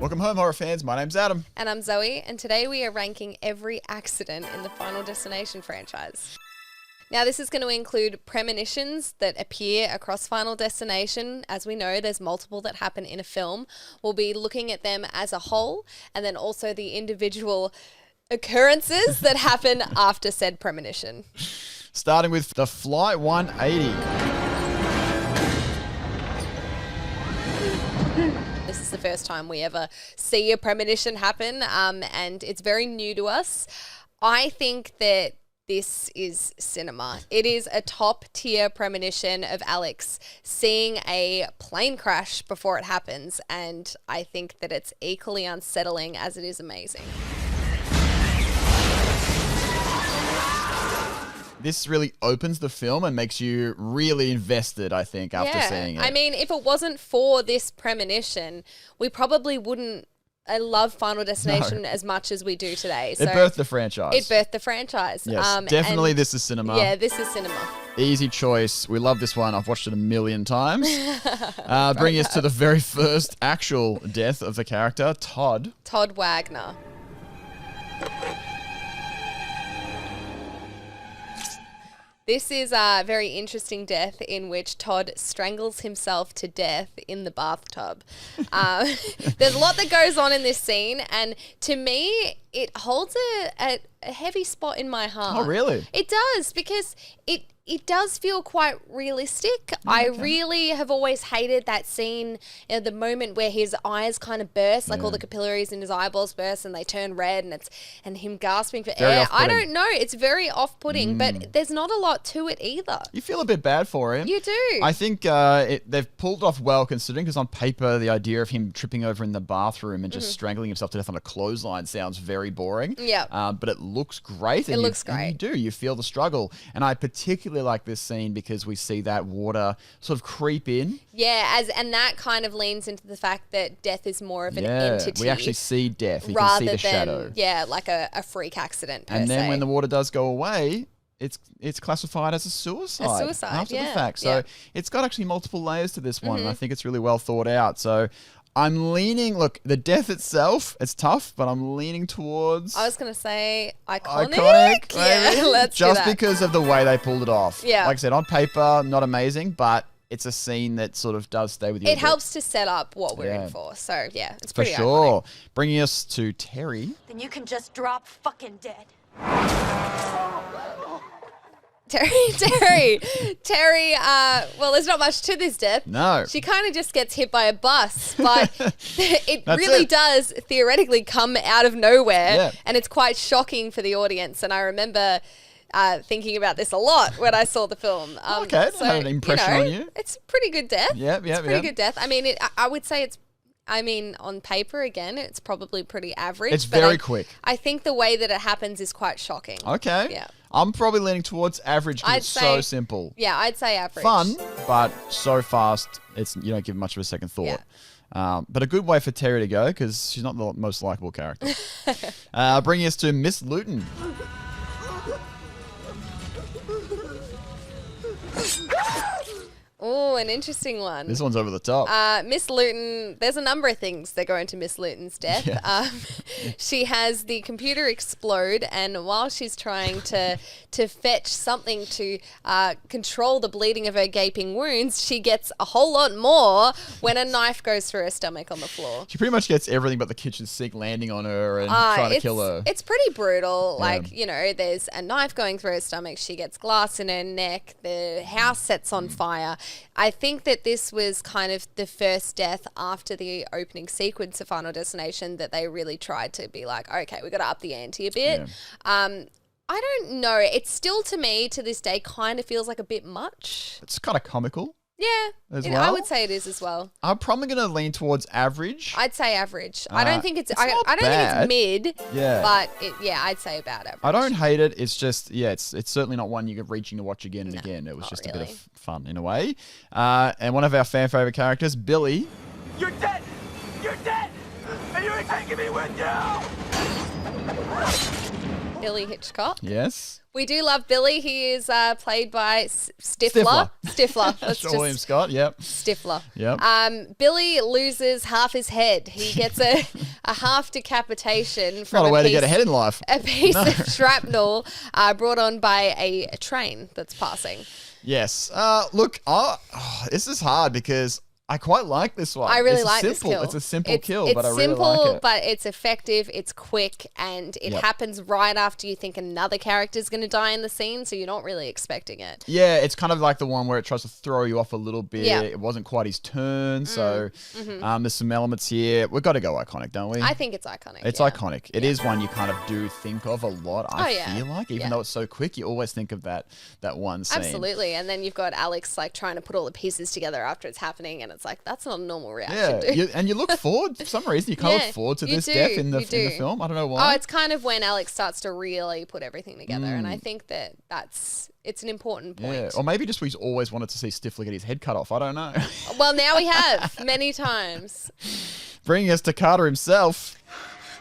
Welcome home, horror fans. My name's Adam. And I'm Zoe, and today we are ranking every accident in the Final Destination franchise. Now, this is going to include premonitions that appear across Final Destination. As we know, there's multiple that happen in a film. We'll be looking at them as a whole, and then also the individual occurrences that happen after said premonition. Starting with the Flight 180. This is the first time we ever see a premonition happen, and it's very new to us. I think that this is cinema. It is a top tier premonition of Alex seeing a plane crash before it happens, and I think that it's equally unsettling as it is amazing. This really opens the film and makes you really invested, I think, after seeing it. I mean, if it wasn't for this premonition, we probably wouldn't love Final Destination as much as we do today. So it birthed the franchise. It birthed the franchise. Yes, definitely this is cinema. Yeah, this is cinema. Easy choice. We love this one. I've watched it a million times. Bringing us to the very first actual death of the character, Todd. Todd Wagner. This is a very interesting death in which Todd strangles himself to death in the bathtub. There's a lot that goes on in this scene, and to me, it holds a heavy spot in my heart. Oh, really? It does, because it does feel quite realistic. I really have always hated that scene, the moment where his eyes kind of burst, like all the capillaries in his eyeballs burst and they turn red, and him gasping for Very air. off-putting. I don't know. It's very off-putting, but there's not a lot to it either. You feel a bit bad for him. You do. I think they've pulled it off well, considering, because on paper, the idea of him tripping over in the bathroom and just strangling himself to death on a clothesline sounds very boring. Yeah. But it looks great. It looks great. And you feel the struggle. And I particularly like this scene because we see that water sort of creep in. Yeah, and that kind of leans into the fact that death is more of an entity. We actually see death. You rather can see the than, shadow. yeah, like a freak accident per And then se. when the water does go away, it's classified as a suicide. After the fact. So it's got actually multiple layers to this one, and I think it's really well thought out. So I'm leaning, look, the death itself, it's tough, but I'm leaning towards... I was going to say iconic. Yeah, maybe. Let's do just that. because of the way they pulled it off. Yeah. Like I said, on paper, not amazing, but it's a scene that sort of does stay with you. It helps to set up what we're in for. So, yeah, it's For pretty sure. iconic. Bringing us to Terry. Then you can just drop fucking dead. Terry, well, there's not much to this death. No. She kind of just gets hit by a bus, but it That's really it. does theoretically come out of nowhere, Yeah. and it's quite shocking for the audience. And I remember thinking about this a lot when I saw the film. Okay, it had an impression on you. It's a pretty good death. Yep, It's a pretty good death. I mean, I would say on paper, again, it's probably pretty average. It's but very quick. I think the way that it happens is quite shocking. Okay. Yeah. I'm probably leaning towards average because I'd it's so say- simple. Yeah, I'd say average. Fun, but so fast, you don't give much of a second thought. But a good way for Terry to go because she's not the most likable character. Bringing us to Miss Luton. Oh, an interesting one. This one's over the top. Miss Luton, there's a number of things that go into Miss Luton's death. Yeah. She has the computer explode, and while she's trying to fetch something to control the bleeding of her gaping wounds, she gets a whole lot more when a knife goes through her stomach on the floor. She pretty much gets everything but the kitchen sink landing on her and trying to kill her. It's pretty brutal. Yeah. Like, there's a knife going through her stomach. She gets glass in her neck. The house sets on fire. I think that this was kind of the first death after the opening sequence of Final Destination that they really tried to be like, okay, we got to up the ante a bit. Yeah. I don't know. It still, to me, to this day, kind of feels like a bit much. It's kind of comical. Yeah. As I well? would say it is as well. I'm probably going to lean towards average. I'd say average. I don't think it's not I don't bad. think it's mid. Yeah. But I'd say about average. I don't hate it. It's just, it's certainly not one you're reaching to watch again and again. It was just a bit really. of fun in a way. And one of our fan favorite characters, Billy. You're dead! You're dead! And you ain't taking me with you! Billy Hitchcock. Yes. We do love Billy. He is played by Stifler. Let's Sean William Scott, yep. Stifler. Yep. Billy loses half his head. He gets a half decapitation from Not a way to get ahead in life. A piece of shrapnel brought on by a train that's passing. Yes. Look, this is hard because I quite like this one. I really like this kill. It's a simple kill, but I really like it. It's simple, but it's effective, it's quick, and it happens right after you think another character's going to die in the scene, so you're not really expecting it. Yeah, it's kind of like the one where it tries to throw you off a little bit. Yeah. It wasn't quite his turn, so there's some elements here. We've got to go iconic, don't we? I think it's iconic. It's iconic. It is one you kind of do think of a lot, I feel like. Even though it's so quick, you always think of that one scene. Absolutely. And then you've got Alex like trying to put all the pieces together after it's happening, and it's like, that's not a normal reaction. Yeah, and you look forward, for some reason, you kind of look forward to this death in the film. I don't know why. Oh, it's kind of when Alex starts to really put everything together, and I think it's an important point. Yeah, or maybe just we've always wanted to see Stifler get his head cut off. I don't know. Well, now we have many times. Bringing us to Carter himself.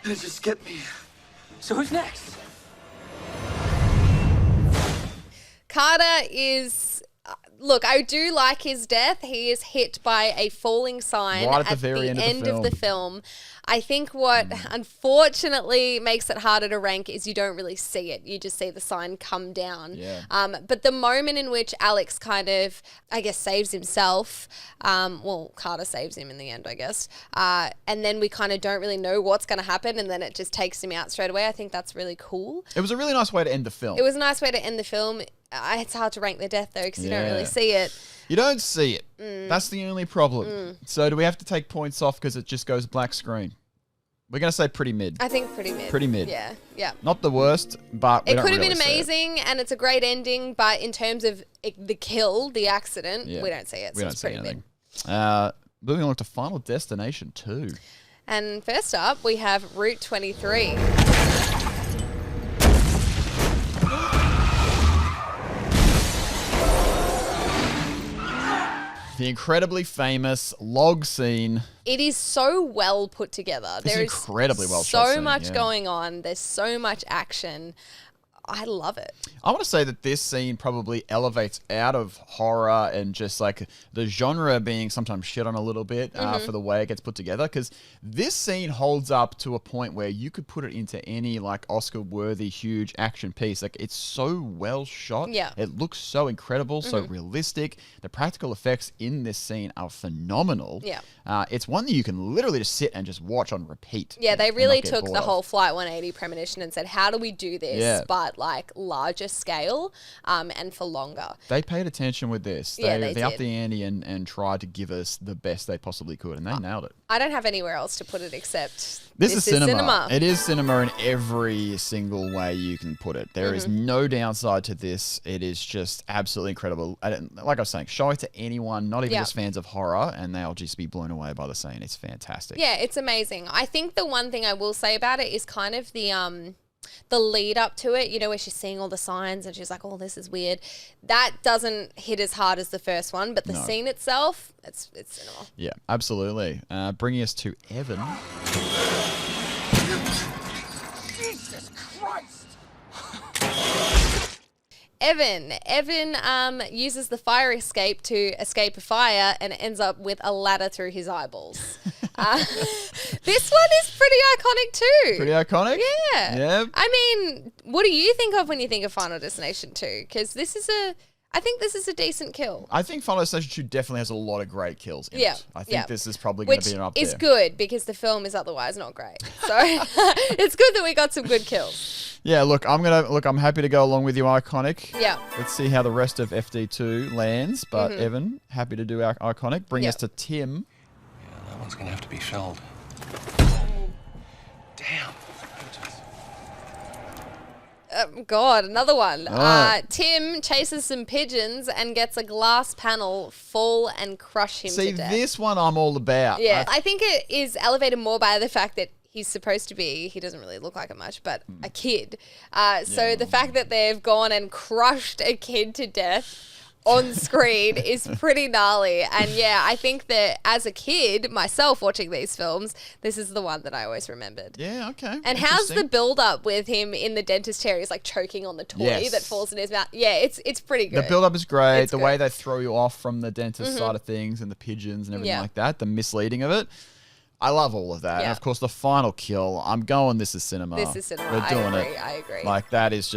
It just skipped me. So who's next? Carter is... Look, I do like his death. He is hit by a falling sign right at the very end of the film. I think what unfortunately makes it harder to rank is you don't really see it. You just see the sign come down. Yeah. But the moment in which Alex kind of, I guess, saves himself, Carter saves him in the end, I guess, and then we kind of don't really know what's going to happen, and then it just takes him out straight away. I think that's really cool. It was a really nice way to end the film. It was a nice way to end the film. It's hard to rank the death, though, because you don't really see it. You don't see it. That's the only problem. So do we have to take points off because it just goes black screen? We're going to say pretty mid. I think pretty mid. Pretty mid. Yeah. Not the worst, but it could have been amazing, and it's a great ending, but in terms of the kill, the accident, we don't see it. So it's pretty mid. Moving on to Final Destination 2. And first up, we have Route 23. The incredibly famous log scene. It is so well put together. It's incredibly well shot. So much going on. There's so much action. I love it. I want to say that this scene probably elevates out of horror and just like the genre being sometimes shit on a little bit for the way it gets put together, because this scene holds up to a point where you could put it into any like Oscar-worthy huge action piece. Like, it's so well shot. Yeah. It looks so incredible, so realistic. The practical effects in this scene are phenomenal. Yeah. It's one that you can literally just sit and just watch on repeat. Yeah, they really took the whole Flight 180 premonition and said, how do we do this? Yeah. But like larger scale and for longer. They paid attention with this. They upped did. the ante and tried to give us the best they possibly could, and they nailed it. I don't have anywhere else to put it except this is cinema. It is cinema in every single way you can put it. There is no downside to this. It is just absolutely incredible. Like I was saying, show it to anyone, not even just fans of horror, and they'll just be blown away by the scene. It's fantastic. Yeah, it's amazing. I think the one thing I will say about it is kind of the lead up to it, you know, where she's seeing all the signs and she's like, oh, this is weird. That doesn't hit as hard as the first one, but the scene itself, it's cinema. Yeah, absolutely. Bringing us to Evan. Jesus Christ! Evan uses the fire escape to escape a fire and ends up with a ladder through his eyeballs. This one is pretty iconic too. Pretty iconic? Yeah. Yeah. I mean, what do you think of when you think of Final Destination 2? Because I think this is a decent kill. I think Final Destination 2 definitely has a lot of great kills in it. I think this is probably going to be an up there. Which is good because the film is otherwise not great. So it's good that we got some good kills. Yeah, look, I'm happy to go along with you, iconic. Yeah. Let's see how the rest of FD2 lands, but Evan, happy to do our iconic. Bring us to Tim. Yeah, that one's going to have to be filled. Damn. God, another one. Tim chases some pigeons and gets a glass panel fall and crush him to death. See, this one I'm all about. Yeah, I think it is elevated more by the fact that he's supposed to be, he doesn't really look like it much, but a kid. So the fact that they've gone and crushed a kid to death, on screen is pretty gnarly. And yeah, I think that as a kid, myself watching these films, this is the one that I always remembered. Yeah, okay. And how's the build up with him in the dentist chair? He's like choking on the toy that falls in his mouth. Yeah, it's pretty good. The build up is great. The way they throw you off from the dentist side of things and the pigeons and everything like that, the misleading of it. I love all of that. Yeah. And of course, the final kill, I'm going, this is cinema. This is cinema. We're doing I agree. Like, that is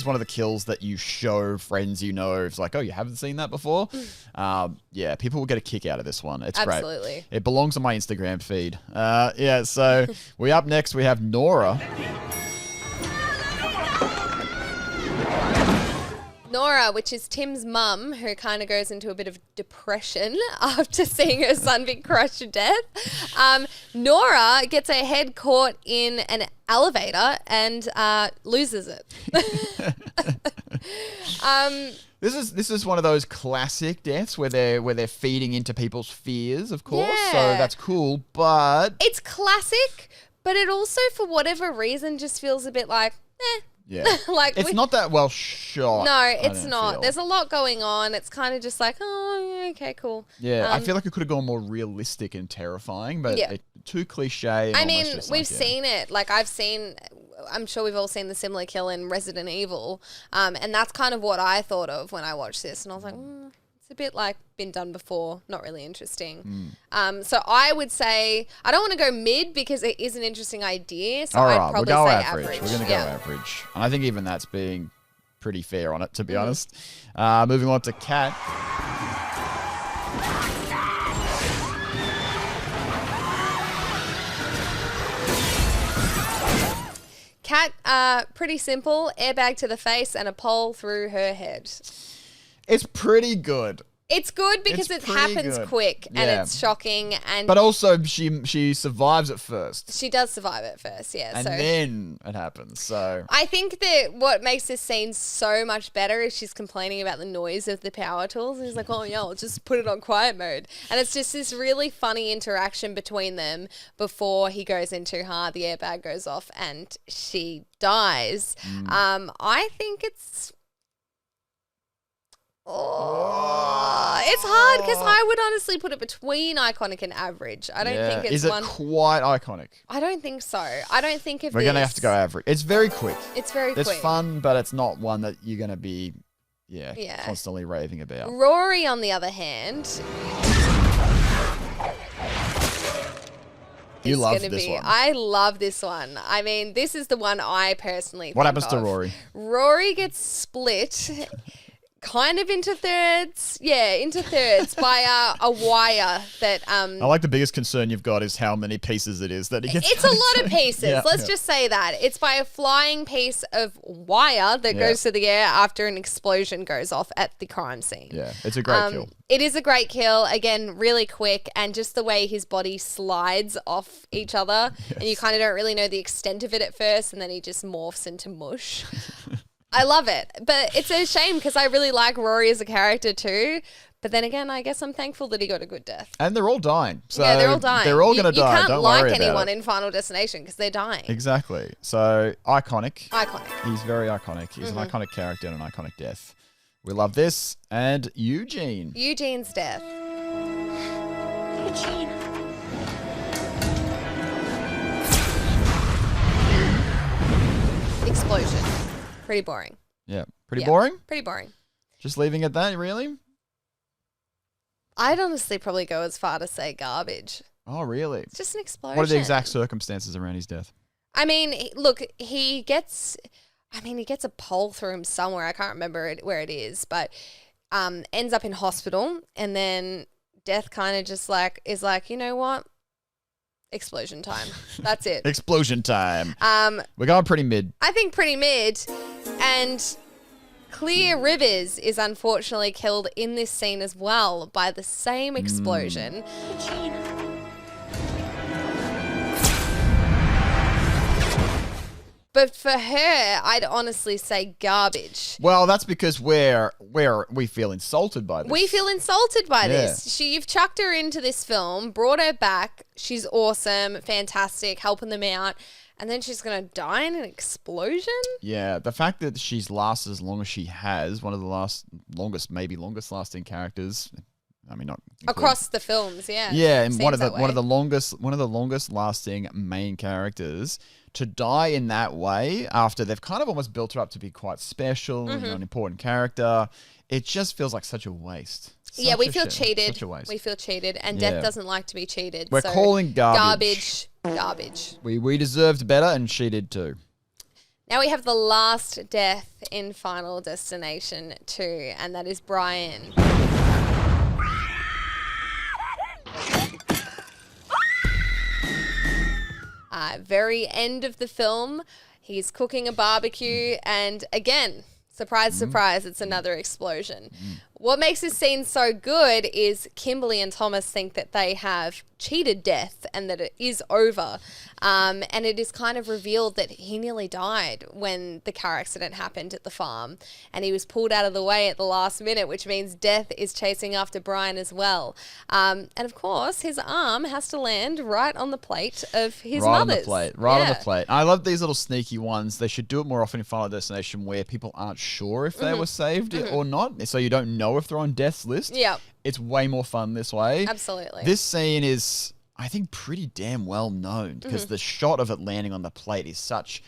one of the kills that you show friends you know. It's like, oh, you haven't seen that before? Yeah, people will get a kick out of this one. It's great. Absolutely. It belongs on my Instagram feed. So up next, we have Nora. Nora, which is Tim's mum, who kind of goes into a bit of depression after seeing her son be crushed to death. Nora gets her head caught in an elevator and loses it. This is one of those classic deaths where they're feeding into people's fears, of course. Yeah. So that's cool, but It's classic, but it also, for whatever reason, just feels a bit like, yeah, like it's not that well shot. No, it's not. There's a lot going on. It's kind of just like, oh, okay, cool. Yeah, I feel like it could have gone more realistic and terrifying, but too cliche. And I mean, almost just we've like, seen it. Like, I'm sure we've all seen the similar kill in Resident Evil. And that's kind of what I thought of when I watched this. And I was like, it's a bit like been done before, not really interesting. So I would say, I don't want to go mid because it is an interesting idea. So all I'd right, probably we'll go say average. We're going to go average. And I think even that's being pretty fair on it, to be honest. Moving on to Kat. Kat, pretty simple. Airbag to the face and a pole through her head. It's pretty good. It's good because it happens quick and it's shocking, but also she survives at first. She does survive at first, yeah. And then it happens. So I think that what makes this scene so much better is she's complaining about the noise of the power tools. And he's like, oh yeah, I'll just put it on quiet mode. And it's just this really funny interaction between them before he goes in too hard, the airbag goes off, and she dies. I think it's. It's hard because I would honestly put it between iconic and average. I don't think it's one. Is it quite iconic? I don't think so. I don't think if we're gonna have to go average. It's very quick. It's very quick. It's fun, but it's not one that you're gonna be, constantly raving about. Rory, on the other hand, you love this one. I love this one. I mean, this is the one I personally. What happens to Rory? Rory gets split. Kind of into thirds, by a wire that. I like the biggest concern you've got is how many pieces it is that it gets. It's a lot of pieces. Let's just say that it's by a flying piece of wire that goes to the air after an explosion goes off at the crime scene. Yeah, it's a great kill. It is a great kill. Again, really quick, and just the way his body slides off each other, and you kind of don't really know the extent of it at first, and then he just morphs into mush. I love it, but it's a shame because I really like Rory as a character too. But then again, I guess I'm thankful that he got a good death. And they're all dying. So yeah, they're all dying. They're all going to die. You can't Don't like worry about anyone it. in Final Destination because they're dying. Exactly. So iconic. Iconic. He's very iconic. He's an iconic character and an iconic death. We love this. And Eugene. Eugene's death. Eugene. Explosion. Pretty boring. Yeah. Pretty boring? Pretty boring. Just leaving it there, really? I'd honestly probably go as far to say garbage. Oh, really? It's just an explosion. What are the exact circumstances around his death? I mean, look, he gets a pole through him somewhere. I can't remember where it is, but ends up in hospital, and then death kind of just is like, you know what? Explosion time. That's it. Explosion time. We're going pretty mid. I think pretty mid. And Clear Rivers is unfortunately killed in this scene as well by the same explosion. Eugene. But for her, I'd honestly say garbage. Well, that's because we feel insulted by this. We feel insulted by this. You've chucked her into this film, brought her back. She's awesome, fantastic, helping them out. And then she's going to die in an explosion? Yeah, the fact that she's lasted as long as she has, one of the longest lasting characters. I mean, not across the films, yeah. Yeah, and one of the longest lasting main characters to die in that way after they've kind of almost built her up to be quite special, you know, an important character. It just feels like such a waste. We feel cheated. Such a waste. We feel cheated, and Death doesn't like to be cheated. We're calling garbage. Garbage. We deserved better, and she did too. Now we have the last death in Final Destination 2, and that is Brian. Very end of the film, he's cooking a barbecue, and again, surprise, surprise, it's another explosion. What makes this scene so good is Kimberly and Thomas think that they have cheated Death and that it is over. And it is kind of revealed that he nearly died when the car accident happened at the farm. And he was pulled out of the way at the last minute, which means Death is chasing after Brian as well. And of course, his arm has to land right on the plate of his mother's. On the plate. I love these little sneaky ones. They should do it more often in Final Destination where people aren't sure if they were saved or not. So you don't know if they're on Death's list. Yeah. It's way more fun this way. Absolutely. This scene is, I think, pretty damn well known because the shot of it landing on the plate is such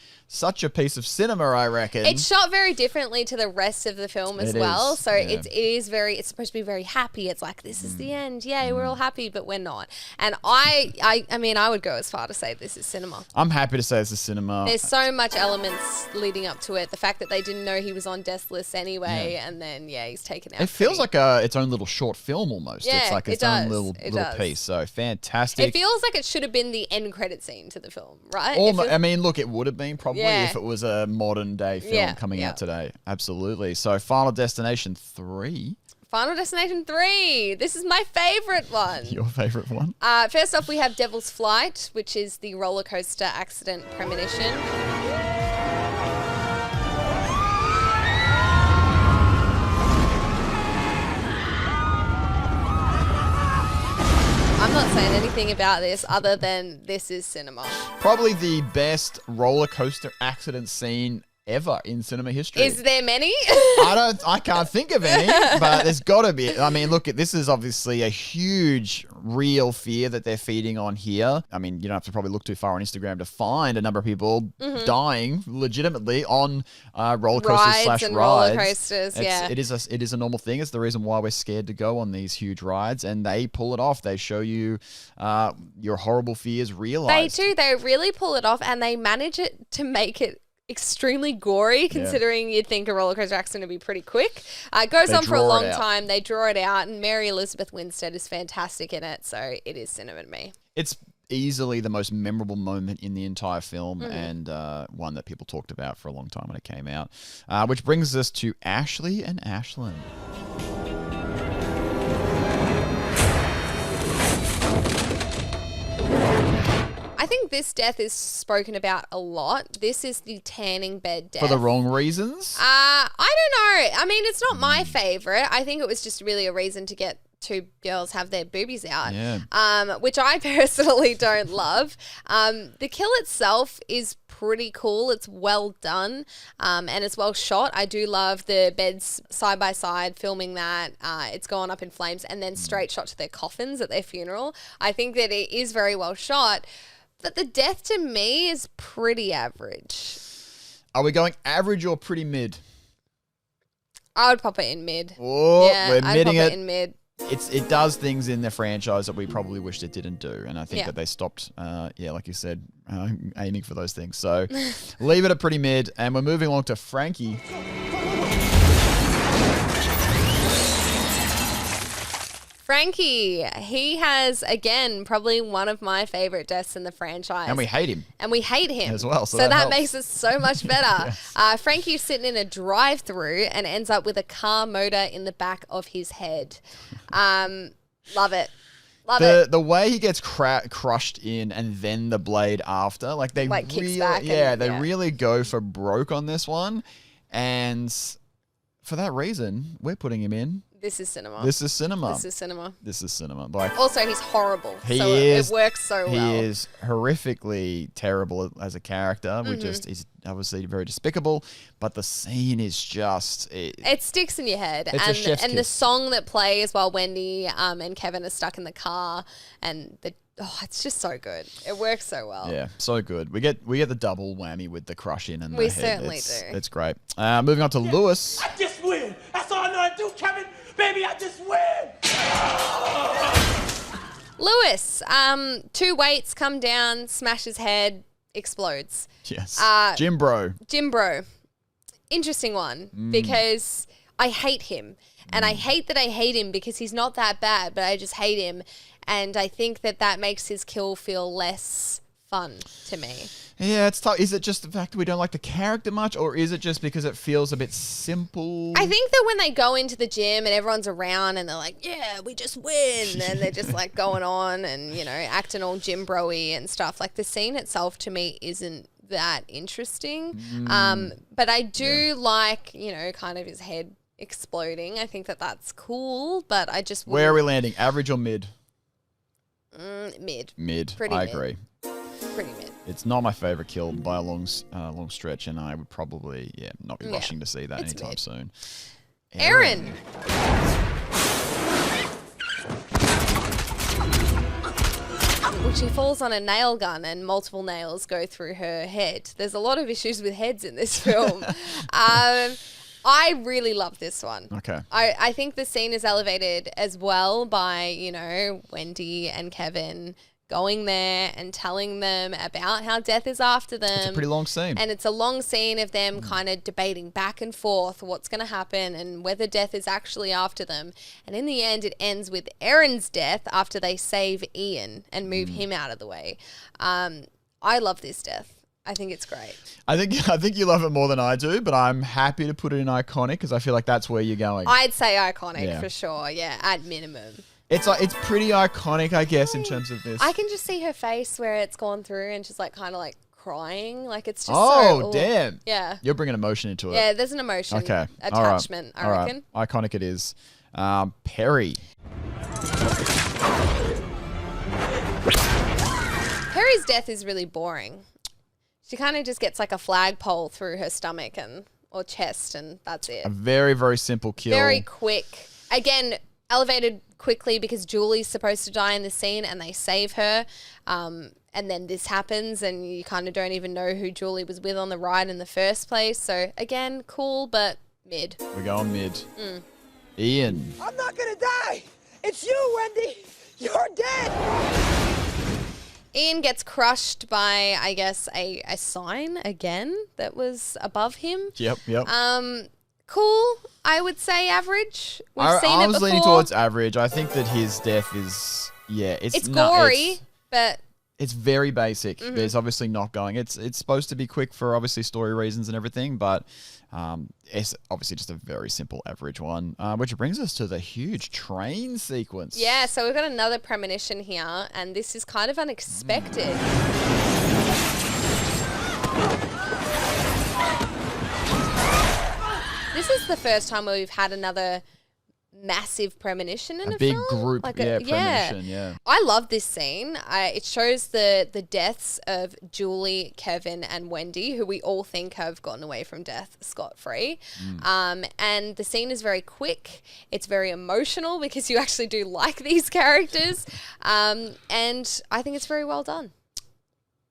a piece of cinema, I reckon. It's shot very differently to the rest of the film as well. So it's supposed to be very happy. It's like, this is the end. Yay, we're all happy, but we're not. And I mean, I would go as far to say this is cinema. I'm happy to say this is cinema. There's so much elements leading up to it. The fact that they didn't know he was on Death's list anyway, and then, he's taken out. It feels like its own little short film almost. Yeah, it's like its own little piece. So fantastic. It feels like it should have been the end credit scene to the film, right? I mean, look, it would have been probably if it was a modern day film coming out today. Absolutely. So Final Destination 3. Final Destination 3. This is my favorite one. Your favorite one? First off, we have Devil's Flight, which is the roller coaster accident premonition. I'm not saying anything about this other than this is cinema. Probably the best roller coaster accident scene ever in cinema history. Is there many? I can't think of any, but there's got to be. I mean, look, this is obviously a huge, real fear that they're feeding on here. I mean, you don't have to probably look too far on Instagram to find a number of people dying legitimately on roller coasters / rides. Roller coasters, It is a normal thing. It's the reason why we're scared to go on these huge rides, and they pull it off. They show you your horrible fears realized. They do. They really pull it off, and they manage it to make it extremely gory, considering you'd think a roller coaster accident would be pretty quick. It goes on for a long time. They draw it out, and Mary Elizabeth Winstead is fantastic in it, so it is cinema to me. It's easily the most memorable moment in the entire film, and one that people talked about for a long time when it came out. Which brings us to Ashley and Ashlyn. I think this death is spoken about a lot. This is the tanning bed death. For the wrong reasons? I don't know. I mean, it's not my favorite. I think it was just really a reason to get two girls have their boobies out, which I personally don't love. The kill itself is pretty cool. It's well done, and it's well shot. I do love the beds side by side, filming that. It's gone up in flames and then straight shot to their coffins at their funeral. I think that it is very well shot. But the death to me is pretty average. Are we going average or pretty mid? I would pop it in mid. Oh, yeah, we're I'd midding pop it in mid. It does things in the franchise that we probably wished it didn't do. And I think that they stopped, like you said, aiming for those things. So leave it at pretty mid. And we're moving along to Frankie. Frankie, he has, again, probably one of my favorite deaths in the franchise. And we hate him. As well. So that makes it so much better. Yes. Frankie's sitting in a drive-through and ends up with a car motor in the back of his head. Love it. The way he gets crushed in and then the blade after, like they kicks back. They really go for broke on this one. And for that reason, we're putting him in This is cinema. This is cinema. This is cinema. This is cinema. Like, Also, he's horrible. He so is. It works so well. he is horrifically terrible as a character. He's obviously very despicable, but the scene is just. It sticks in your head. It's a chef's and the kiss. song that plays while Wendy and Kevin are stuck in the car, and it's just so good. It works so well. Yeah, so good. We get the double whammy with the crush in and We the head. certainly It's- do. It's great. Moving on to Lewis. I just win. That's all I know how to do, Kevin. Baby, I just win. Lewis, 2 weights come down, smash his head, explodes. Yes. Uh, Jim Bro. Jim Bro, interesting one because I hate him. And I hate that I hate him because he's not that bad, but I just hate him. And I think that makes his kill feel less fun to me. Yeah, it's tough. Is it just the fact that we don't like the character much, or is it just because it feels a bit simple? I think that when they go into the gym and everyone's around and they're like, yeah, we just win. And they're just like going on and, acting all Jim Bro-y and stuff. Like the scene itself to me isn't that interesting. But I do like, kind of his head exploding. I think that's cool, but I just Where are we landing? Average or mid? Mid. Mid. Pretty I mid. agree. Pretty mid. It's not my favorite kill by a long stretch, and I would probably not be rushing to see that it's anytime mid. soon. Erin. Well, she falls on a nail gun and multiple nails go through her head. There's a lot of issues with heads in this film. I really love this one. Okay. I think the scene is elevated as well by, Wendy and Kevin going there and telling them about how death is after them. It's a pretty long scene. And it's a long scene of them kind of debating back and forth what's going to happen and whether death is actually after them. And in the end, it ends with Erin's death after they save Ian and move him out of the way. I love this death. I think it's great. I think you love it more than I do, but I'm happy to put it in iconic because I feel like that's where you're going. I'd say iconic Yeah. for sure. Yeah, at minimum. It's pretty iconic, I guess, in terms of this. I can just see her face where it's gone through and she's like kind of like crying. Like it's just Oh, damn. Yeah. You're bringing emotion into it. Yeah, there's an emotion Okay. attachment, All right. I reckon. Iconic it is. Perry. Perry's death is really boring. She kind of just gets like a flagpole through her stomach or chest and that's it. A very, very simple kill. Very quick. Again, elevated quickly because Julie's supposed to die in the scene and they save her. And then this happens and you kind of don't even know who Julie was with on the ride in the first place. So again, cool, but mid. We're going mid. Ian. I'm not gonna die! It's you, Wendy! You're dead! Ian gets crushed by, I guess, a sign again that was above him. Yep. Cool. I would say average. We've seen I it was before. leaning towards average. I think that his death is, It's gory, but it's very basic. There's obviously not going. It's supposed to be quick for obviously story reasons and everything, but it's obviously just a very simple average one. Which brings us to the huge train sequence. yeah. So we've got another premonition here, and this is kind of unexpected. This is the first time where we've had another massive premonition in a big film. group, premonition, yeah. I love this scene. It shows the deaths of Julie, Kevin, and Wendy, who we all think have gotten away from death scot-free. And the scene is very quick. It's very emotional because you actually do like these characters. And I think it's very well done.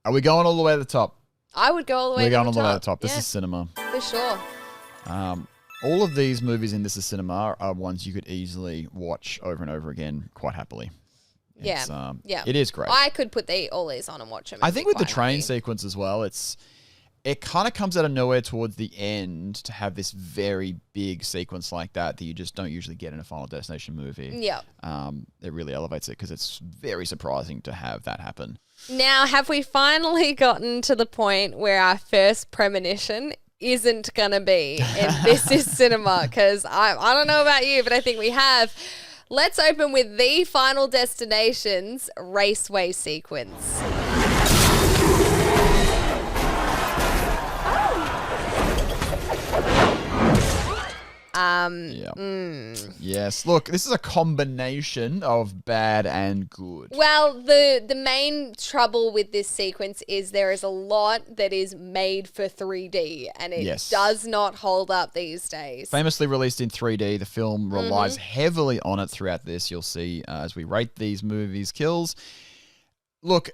Are we going all the way to the top? I would go all the way We're to going the all the way to the top. This Yeah, is cinema. for sure. All of these movies in This Is Cinema are ones you could easily watch over and over again quite happily. Yeah. It's, Yeah. It is great. I could put all these on and watch them. I and think be with the quite train happy. sequence as well, it kind of comes out of nowhere towards the end to have this very big sequence like that you just don't usually get in a Final Destination movie. Yeah. It really elevates it because it's very surprising to have that happen. Now, have we finally gotten to the point where our first premonition isn't going to be in This Is Cinema? Because I don't know about you, but I think we have. Let's open with the Final Destinations raceway sequence. Yes. Look, this is a combination of bad and good. Well, the main trouble with this sequence is there is a lot that is made for 3D, and it does not hold up these days. Famously released in 3D, the film relies heavily on it throughout this. You'll see as we rate these movies' kills. Look,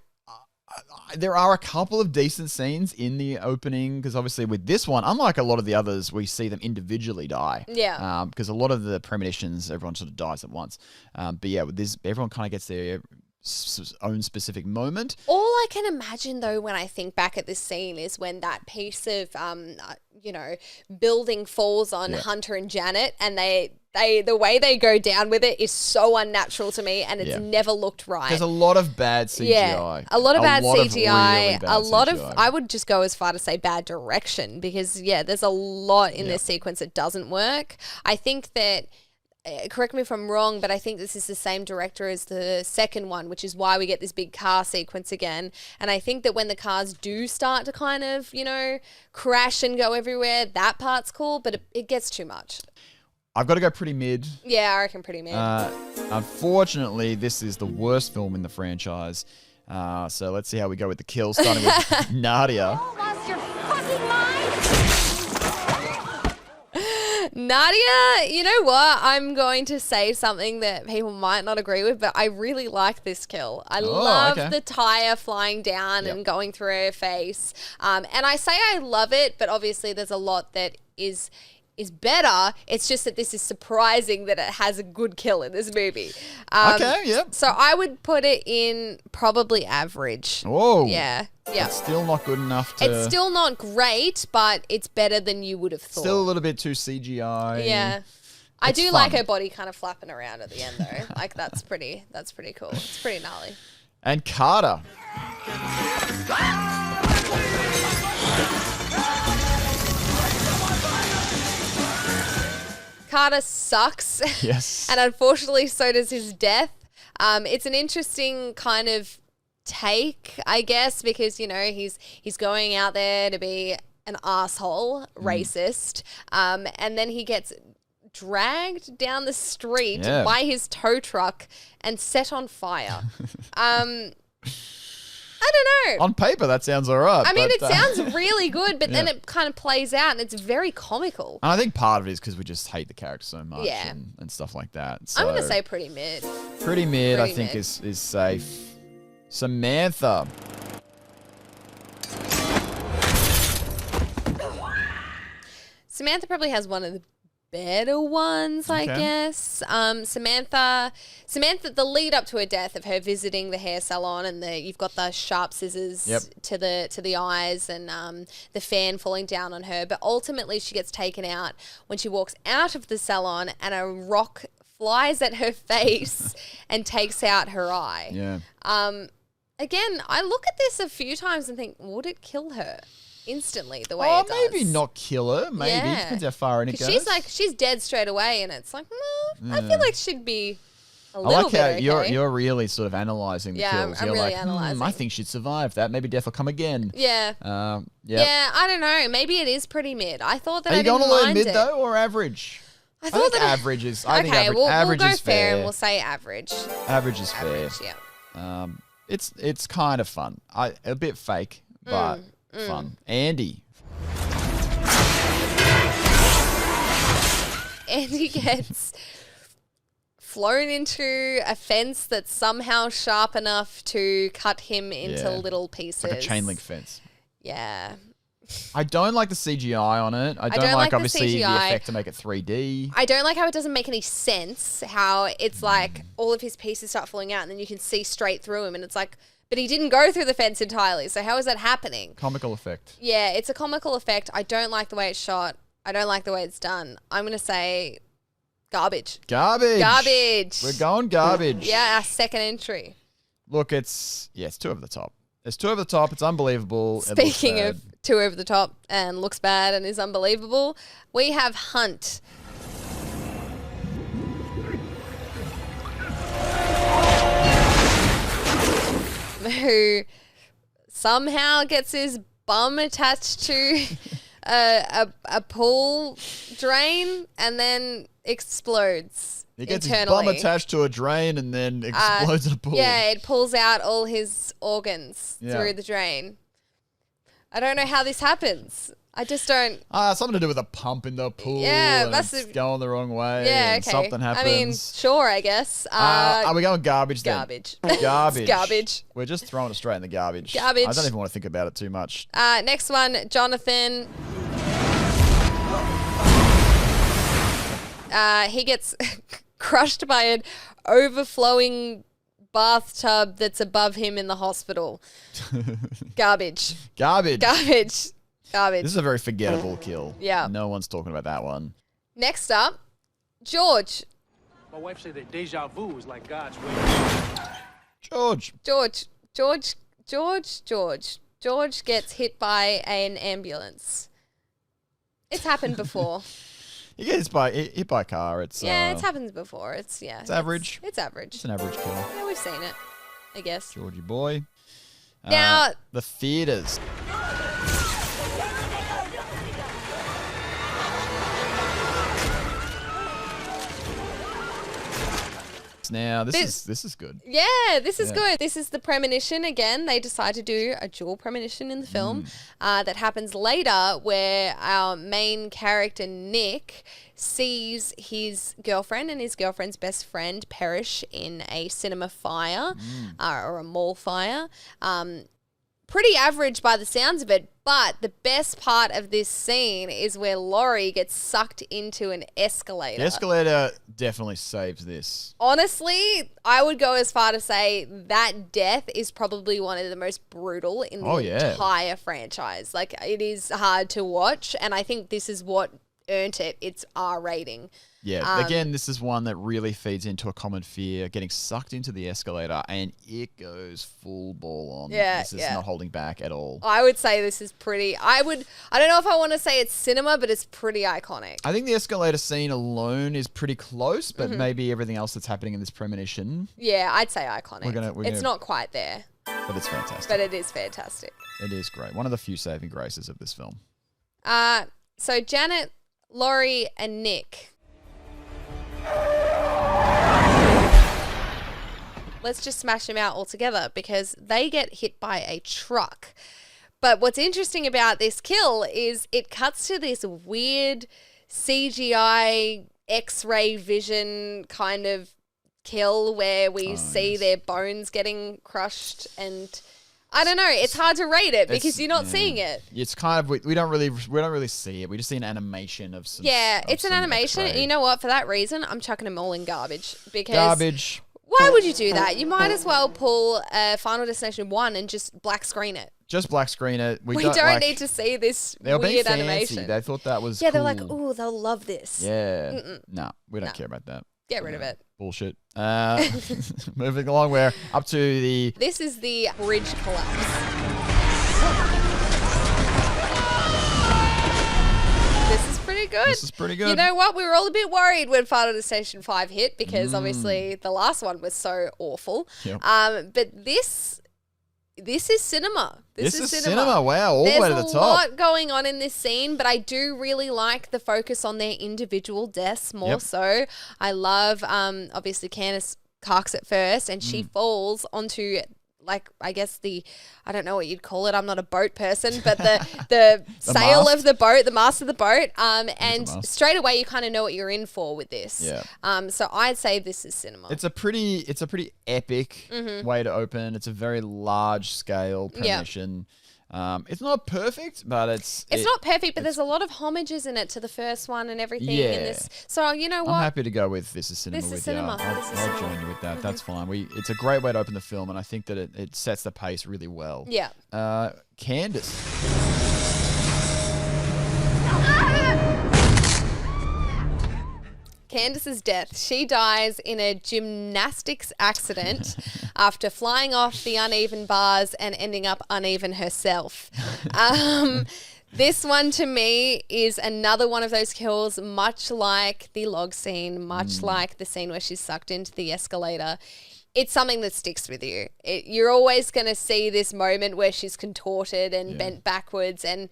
there are a couple of decent scenes in the opening, because obviously with this one, unlike a lot of the others, we see them individually die. Yeah. Because a lot of the premonitions, everyone sort of dies at once. But yeah, with this, everyone kind of gets their own specific moment. All I can imagine, though, when I think back at this scene is when that piece of, building falls on Hunter and Janet, and the way they go down with it is so unnatural to me, and it's never looked right. There's a lot of bad CGI. Yeah, a lot of bad CGI. Really bad CGI. I would just go as far to say bad direction, because there's a lot in this sequence that doesn't work. I think that, correct me if I'm wrong, but I think this is the same director as the second one, which is why we get this big car sequence again. And I think that when the cars do start to kind of, crash and go everywhere, that part's cool, but it gets too much. I've got to go pretty mid. Yeah, I reckon pretty mid. Unfortunately, this is the worst film in the franchise. So let's see how we go with the kills, starting with Nadia. Lost your fucking mind? Nadia, you know what? I'm going to say something that people might not agree with, but I really like this kill. I love the tire flying down and going through her face. And I say I love it, but obviously there's a lot that is better. It's just that this is surprising that it has a good kill in this movie. So I would put it in probably average. Whoa. Yeah. It's still not good enough to... It's still not great, but it's better than you would have thought. Still a little bit too CGI. Yeah. I do like her body kind of flapping around at the end, though. Like, that's pretty cool. It's pretty gnarly. And Carter. Carter sucks. Yes. And unfortunately, so does his death. It's an interesting kind of take, I guess, because, he's going out there to be an asshole, racist, and then he gets dragged down the street by his tow truck and set on fire. I don't know. On paper, that sounds all right. I mean, it sounds really good, but then it kind of plays out and it's very comical. And I think part of it is because we just hate the character so much and stuff like that. So I'm going to say pretty mid. Pretty mid, I think, is safe. Samantha. Samantha probably has one of the better ones, I guess. Samantha, the lead up to her death, of her visiting the hair salon, and you've got the sharp scissors to the eyes, and the fan falling down on her. But ultimately, she gets taken out when she walks out of the salon, and a rock flies at her face and takes out her eye. Yeah. Again, I look at this a few times and think, would it kill her instantly the way it does? Maybe not kill her. Maybe. Depends how far in it goes. She's dead straight away, and it's like, no, I feel like she'd be a little bit okay. You're really sort of analysing the kills. I'm you're really like, analysing. I think she'd survive that. Maybe death will come again. Yeah. Yeah, I don't know. Maybe it is pretty mid. I thought that Are I didn't mind it. you going to learn mid, though, or average? I think average is... we'll go is fair and we'll say average. Average is fair. Yeah. It's kind of fun. A bit fake, but fun. Andy. Andy gets flown into a fence that's somehow sharp enough to cut him into little pieces. Like a chain link fence. Yeah. I don't like the CGI on it. I don't like obviously the effect to make it 3D. I don't like how it doesn't make any sense, how it's like all of his pieces start falling out and then you can see straight through him, and it's like, but he didn't go through the fence entirely, so how is that happening? Comical effect. Yeah, it's a comical effect. I don't like the way it's shot. I don't like the way it's done. I'm going to say garbage. Garbage. We're going garbage. Yeah, our second entry. Look, it's two over the top. There's two over the top. It's unbelievable. Speaking of two over the top and looks bad and is unbelievable, we have Hunt. Who somehow gets his bum attached to a pool drain and then explodes. He gets internally. his bum attached to a drain and then explodes in a pool. Yeah, it pulls out all his organs Yeah. through the drain. I don't know how this happens. I just don't. Something to do with a pump in the pool. Yeah, and that's it's a- going the wrong way. Yeah, and okay. something happens. I mean, sure, I guess. Are we going garbage then? Garbage. Garbage. It's garbage. We're just throwing it straight in the garbage. Garbage. I don't even want to think about it too much. Next one, Jonathan. He gets crushed by an overflowing bathtub that's above him in the hospital. Garbage. Garbage. Garbage. Garbage. This is a very forgettable kill. Yeah. No one's talking about that one. Next up, George. My wife said that deja vu is like God's way. George. George gets hit by an ambulance. It's happened before. He gets hit by a car. It's It's happened before. It's average. It's average. It's an average kill. Yeah, we've seen it, I guess. Georgie boy. Now- The theaters. Now this is good. Yeah, this is Yeah. good. This is the premonition again. They decide to do a dual premonition in the film that happens later, where our main character Nick sees his girlfriend and his girlfriend's best friend perish in a cinema fire or a mall fire. Pretty average by the sounds of it, but the best part of this scene is where Laurie gets sucked into an escalator. The escalator definitely saves this. Honestly, I would go as far to say that death is probably one of the most brutal in the entire franchise. Like, it is hard to watch, and I think this is what earned it its R rating. Yeah, again, this is one that really feeds into a common fear, getting sucked into the escalator, and it goes full ball on. Yeah, This is yeah. not holding back at all. I would say this is pretty, I don't know if I want to say it's cinema, but it's pretty iconic. I think the escalator scene alone is pretty close, Mm-hmm. but maybe everything else that's happening in this premonition, Yeah, I'd say iconic. We're gonna- It's not quite there, but it's fantastic. but it is fantastic. It is great. One of the few saving graces of this film. So Janet, Laurie, and Nick. Let's just smash them out all together because they get hit by a truck. But what's interesting about this kill is it cuts to this weird CGI X-ray vision kind of kill where we see their bones getting crushed, and I don't know, it's hard to rate it because you're not seeing it. It's kind of we don't really see it. We just see an animation of some. Yeah, of it's an some animation. X-ray. You know what? For that reason, I'm chucking them all in garbage because Garbage. why would you do that? You might as well pull Final Destination 1 and just black screen it. Just black screen it. We don't need to see this They were being weird fancy. animation. They thought that was Yeah, they're cool. like, ooh, they'll love this. Yeah. No, we don't care about that. Get rid of it. Bullshit. Moving along, we're up to the. This is the bridge collapse. This is pretty good. This is pretty good. You know what? We were all a bit worried when Final Destination 5 hit because obviously the last one was so awful. Yep. But this is cinema. This is cinema. Wow, all the There's way to the a top. lot going on in this scene, but I do really like the focus on their individual deaths more Yep. so. I love, obviously, Candace carks at first and Mm. she falls onto, like, I guess I don't know what you'd call it. I'm not a boat person, but the sail mast? of the boat, the mast of the boat. And mast. straight away you kind of know what you're in for with this. Yeah. So I'd say this is cinema. It's a pretty epic Mm-hmm. way to open. It's a very large scale premonition. It's not perfect, but It's not perfect, but there's a lot of homages in it to the first one and everything. Yeah. In this. So you know what? I'm happy to go with this is cinema This is with cinema. you. This is I'll cinema. join you with that. That's fine. It's a great way to open the film, and I think that it sets the pace really well. Yeah. Candace. Candace's death. She dies in a gymnastics accident after flying off the uneven bars and ending up uneven herself. This one to me is another one of those kills, much like the log scene, much like the scene where she's sucked into the escalator. It's something that sticks with you. You're always going to see this moment where she's contorted and bent backwards, and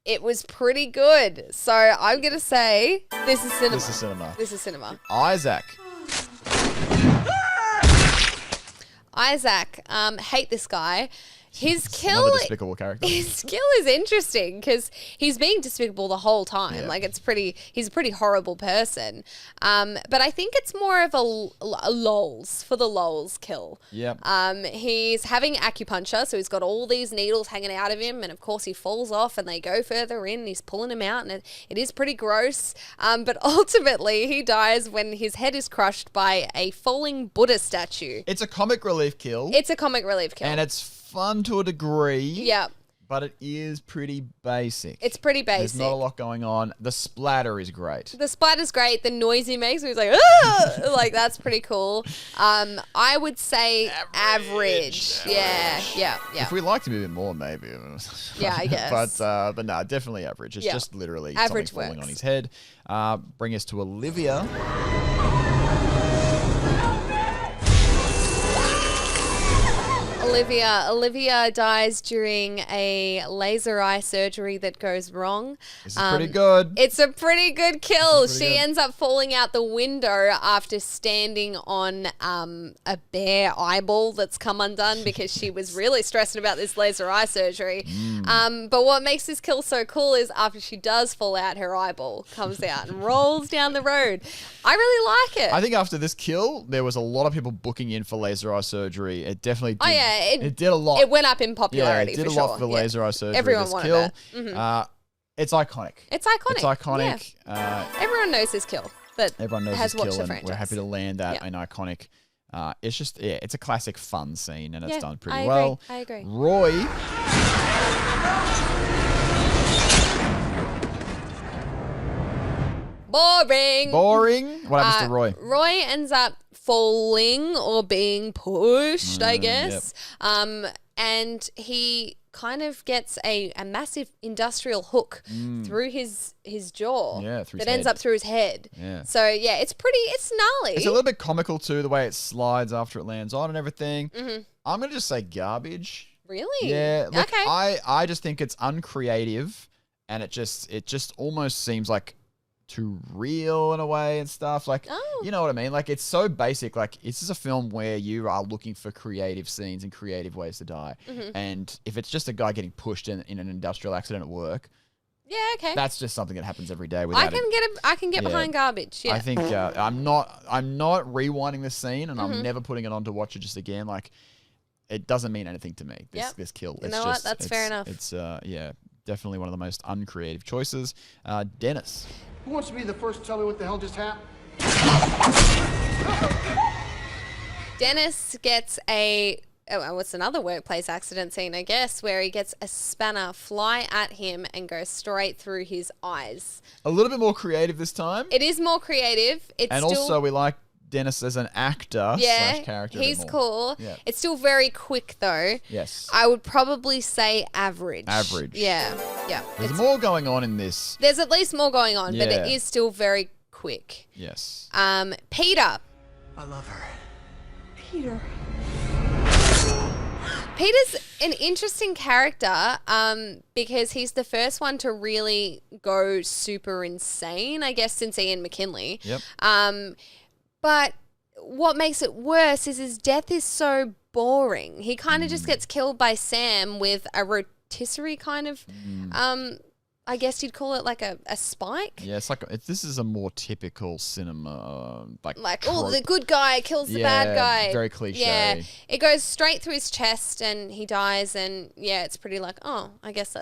it was pretty good. So I'm going to say this is cinema. This is cinema. This is cinema. Isaac. Isaac, hate this guy. His kill, Another despicable character. His kill is interesting because he's being despicable the whole time. Yeah. Like he's a pretty horrible person. But I think it's more of a lols for the lols kill. Yep. He's having acupuncture, so he's got all these needles hanging out of him, and of course he falls off, and they go further in. And he's pulling him out, and it is pretty gross. But ultimately, he dies when his head is crushed by a falling Buddha statue. It's a comic relief kill. It's a comic relief kill, and it's fun to a degree. Yep. But it is pretty basic. It's pretty basic. There's not a lot going on. The splatter is great. The splatter's great. The noise he makes, he's like, ah! Like, that's pretty cool. I would say average. Yeah. If we liked him a bit more, maybe. Yeah, I guess. but no, definitely average. It's just literally average something falling works. on his head. Bring us to Olivia. Olivia dies during a laser eye surgery that goes wrong. This is pretty good. It's a pretty good kill. She good. ends up falling out the window after standing on a bare eyeball that's come undone because she was really stressing about this laser eye surgery. But what makes this kill so cool is after she does fall out, her eyeball comes out and rolls down the road. I really like it. I think after this kill, there was a lot of people booking in for laser eye surgery. It definitely did. Oh, yeah. It did a lot. It went up in Yeah, popularity it did for a sure. lot for laser eye surgery. Everyone this wanted kill. it. It's iconic. It's iconic. It's iconic. Everyone knows this kill. But Everyone knows has this watched kill, the and franchise. we're happy to land that Yeah. an iconic. It's just it's a classic fun scene, and it's done pretty I well. agree. Roy. Boring. What happens to Roy? Roy ends up falling or being pushed, I guess. And he kind of gets a massive industrial hook through his jaw. Yeah, through his that ends head. up through his head. Yeah. So yeah, it's gnarly. It's a little bit comical too, the way it slides after it lands on and everything. I'm gonna just say garbage. Really? Yeah. Look, Okay. I just think it's uncreative, and it just almost seems like too real in a way and stuff. Like, you know what I mean? Like, it's so basic. Like, this is a film where you are looking for creative scenes and creative ways to die. And if it's just a guy getting pushed in an industrial accident at work, Yeah, okay. that's just something that happens every day. Without I can get behind garbage. Yeah. I think I'm not rewinding this scene, and I'm never putting it on to watch it just again. Like, it doesn't mean anything to me. This kill. You know what? That's fair enough. It's definitely one of the most uncreative choices. Dennis. Who wants to be the first to tell me what the hell just happened? Dennis gets what's another workplace accident scene, I guess, where he gets a spanner fly at him and go straight through his eyes. A little bit more creative this time. It is more creative. It's and still, also we like Dennis as an actor slash character. a bit he's more. cool. Yeah. It's still very quick though. Yes. I would probably say average. Average. Yeah. There's more going on in this. There's at least more going on, but Yeah. it is still very quick. Yes. Peter. I love her. Peter. Peter's an interesting character because he's the first one to really go super insane, I guess, since Ian McKinley. Yep. But what makes it worse is his death is so boring. He kind of just gets killed by Sam with a rotisserie kind of, I guess you'd call it like a spike. Yeah, it's like this is a more typical cinema like Oh, trope. the good guy kills the bad Yeah, guy. very cliche. Yeah, it goes straight through his chest and he dies. And yeah, it's pretty like, oh, I guess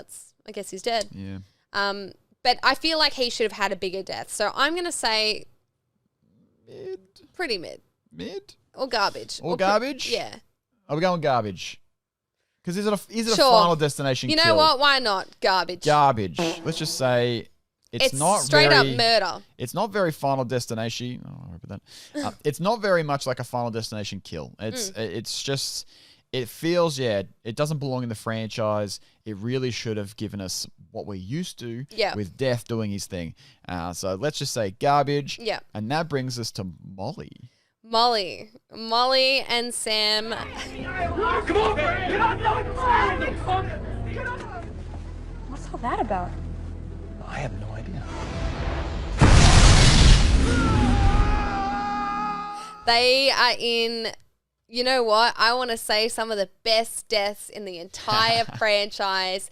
he's dead. Yeah. But I feel like he should have had a bigger death. So I'm gonna say pretty mid or garbage Or garbage? Yeah. Are we going garbage? Because is it a Sure. Final Destination You know kill? what? Why not garbage? Garbage. Let's just say it's not straight very, up murder. It's not very Final Destination. Oh, I remember that. It's not very much like a Final Destination kill. It's just, it feels, it doesn't belong in the franchise. It really should have given us what we're used to with Death doing his thing. So let's just say garbage. Yeah. And that brings us to Molly. Molly and Sam. What's all that about? I have no idea. They are in You know what? I want to say some of the best deaths in the entire franchise.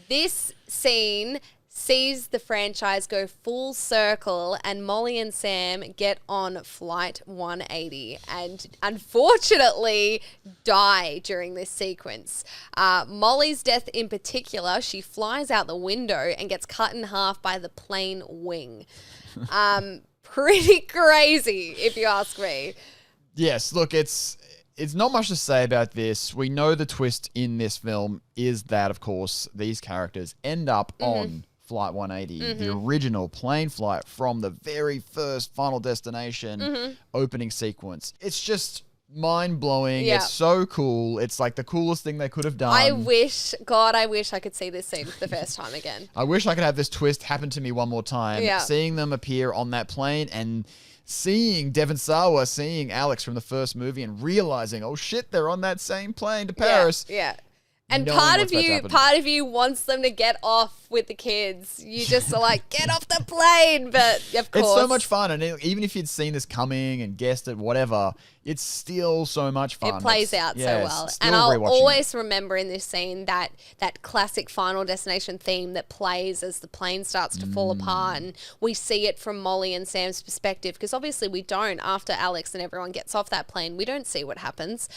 This scene sees the franchise go full circle, and Molly and Sam get on Flight 180 and unfortunately die during this sequence. Molly's death in particular, she flies out the window and gets cut in half by the plane wing. Pretty crazy, if you ask me. Yes, look, it's not much to say about this. We know the twist in this film is that, of course, these characters end up on Flight 180, the original plane flight from the very first Final Destination opening sequence. It's just mind-blowing. Yeah. It's so cool. It's like the coolest thing they could have done. I wish I could see this scene for the first time again. I wish I could have this twist happen to me one more time. Yeah. Seeing them appear on that plane and seeing Devon Sawa, seeing Alex from the first movie and realizing, oh shit, they're on that same plane to Paris. Yeah. And knowing part what's of about to you, happen. part of you wants them to get off with the kids. You just are like, get off the plane. But of course, It's so much fun, and even if you'd seen this coming and guessed it, whatever, it's still so much fun. it plays out so well. And I'll always remember in this scene that classic Final Destination theme that plays as the plane starts to fall apart, and we see it from Molly and Sam's perspective, because obviously we don't, after Alex and everyone gets off that plane, we don't see what happens.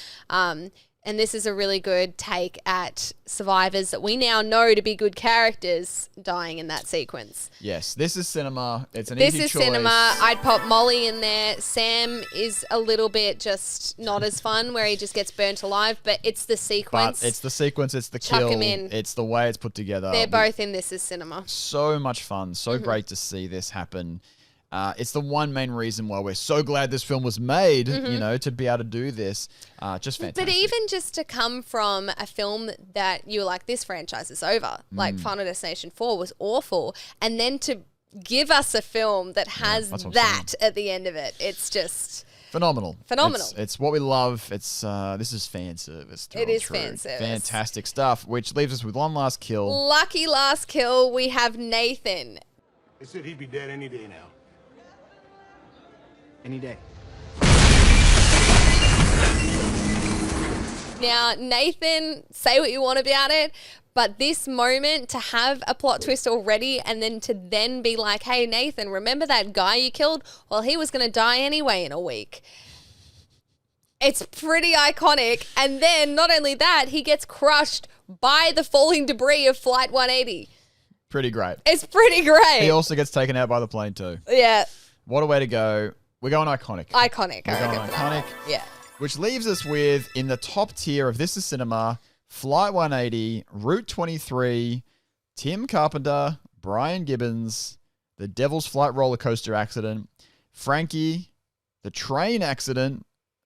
And this is a really good take at survivors that we now know to be good characters dying in that sequence. Yes, this is cinema. It's an This easy is choice. cinema. I'd pop Molly in there. Sam is a little bit just not as fun, where he just gets burnt alive, but it's the sequence. But it's the sequence, it's the Chuck kill, 'em in. it's the way it's put together. They're both in This Is Cinema. So much fun, Mm-hmm. so great to see this happen. It's the one main reason why we're so glad this film was made, you know, to be able to do this. Just fantastic. But even just to come from a film that you were like, this franchise is over, like Final Destination 4 was awful, and then to give us a film that has that's what I'm that at the end of it, it's just Phenomenal. Phenomenal. It's what we love. It's this is fan service. It is fan service. Fantastic stuff, which leaves us with one last kill. lucky last kill. We have Nathan. They said he'd be dead any day now. Any day. Now, Nathan, say what you want about it, but this moment to have a plot twist already and then to then be like, hey, Nathan, remember that guy you killed? Well, he was going to die anyway in a week. It's pretty iconic. And then not only that, he gets crushed by the falling debris of Flight 180. Pretty great. It's pretty great. He also gets taken out by the plane too. Yeah, What a way to go. We're going iconic. iconic. We're I going reckon for that iconic. one. Yeah. Which leaves us with, in the top tier of This Is Cinema, Flight 180, Route 23, Tim Carpenter, Brian Gibbons, The Devil's Flight roller coaster accident, Frankie, The Train accident,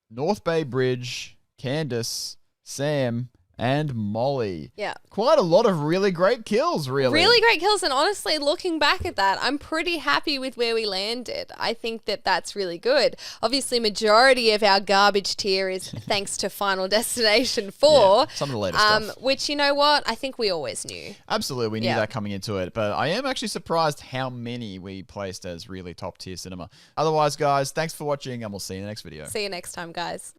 North Bay Bridge, Candace, Sam, and Molly. Yeah. Quite a lot of really great kills, really. Really great kills, and honestly, looking back at that, I'm pretty happy with where we landed. I think that that's really good. Obviously, majority of our garbage tier is thanks to Final Destination 4. Yeah, some of the later stuff. Which, you know what? I think we always knew. Absolutely, we knew Yeah. that coming into it, but I am actually surprised how many we placed as really top tier cinema. Otherwise, guys, thanks for watching, and we'll see you in the next video. See you next time, guys.